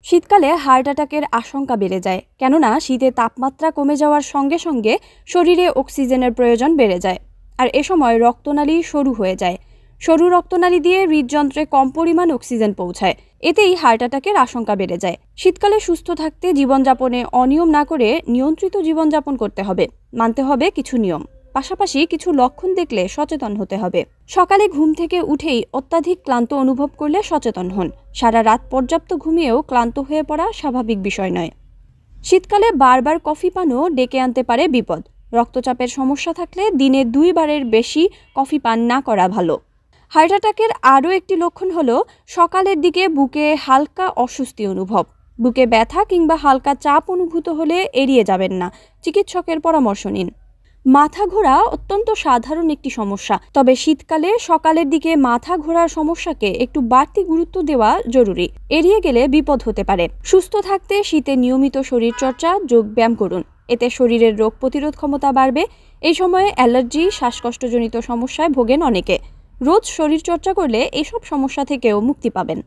শীতকালে হার্ট অ্যাটাকের আশঙ্কা বেড়ে যায়, কেননা শীতে তাপমাত্রা কমে যাওয়ার সঙ্গে সঙ্গে শরীরে অক্সিজেনের প্রয়োজন বেড়ে যায়। আর এ সময় রক্তনালী সরু হয়ে যায়। সরু রক্তনালী দিয়ে হৃদযন্ত্রে কম পরিমাণ অক্সিজেন পৌঁছায়, এতেই হার্ট অ্যাটাকের আশঙ্কা বেড়ে যায়। শীতকালে সুস্থ থাকতে জীবনযাপনে অনিয়ম না করে নিয়ন্ত্রিত জীবনযাপন করতে হবে, মানতে হবে কিছু নিয়ম। পাশাপাশি কিছু লক্ষণ দেখলে সচেতন হতে হবে। সকালে ঘুম থেকে উঠেই অত্যাধিক ক্লান্ত অনুভব করলে সচেতন হন। সারা রাত পর্যাপ্ত ঘুমিয়েও ক্লান্ত হয়ে পড়া স্বাভাবিক বিষয় নয়। শীতকালে বারবার কফি পানও ডেকে আনতে পারে বিপদ। রক্তচাপের সমস্যা থাকলে দিনে 2 বারের বেশি কফি পান না করা ভালো। হার্ট অ্যাটাকের আরও একটি লক্ষণ হলো সকালের দিকে বুকে হালকা অস্বস্তি অনুভব। বুকে ব্যথা কিংবা হালকা চাপ অনুভূত হলে এড়িয়ে যাবেন না, চিকিৎসকের পরামর্শ নিন। মাথা ঘোরা অত্যন্ত সাধারণ একটি সমস্যা, তবে শীতকালে সকালের দিকে মাথা ঘোরার সমস্যাকে একটু বাড়তি গুরুত্ব দেওয়া জরুরি। এড়িয়ে গেলে বিপদ হতে পারে। সুস্থ থাকতে শীতে নিয়মিত শরীরচর্চা, যোগব্যায়াম করুন, এতে শরীরের রোগ প্রতিরোধ ক্ষমতা বাড়বে। এই সময়ে অ্যালার্জি, শ্বাসকষ্টজনিত সমস্যায় ভোগেন অনেকে। রোজ শরীরচর্চা করলে এসব সমস্যা থেকেও মুক্তি পাবেন।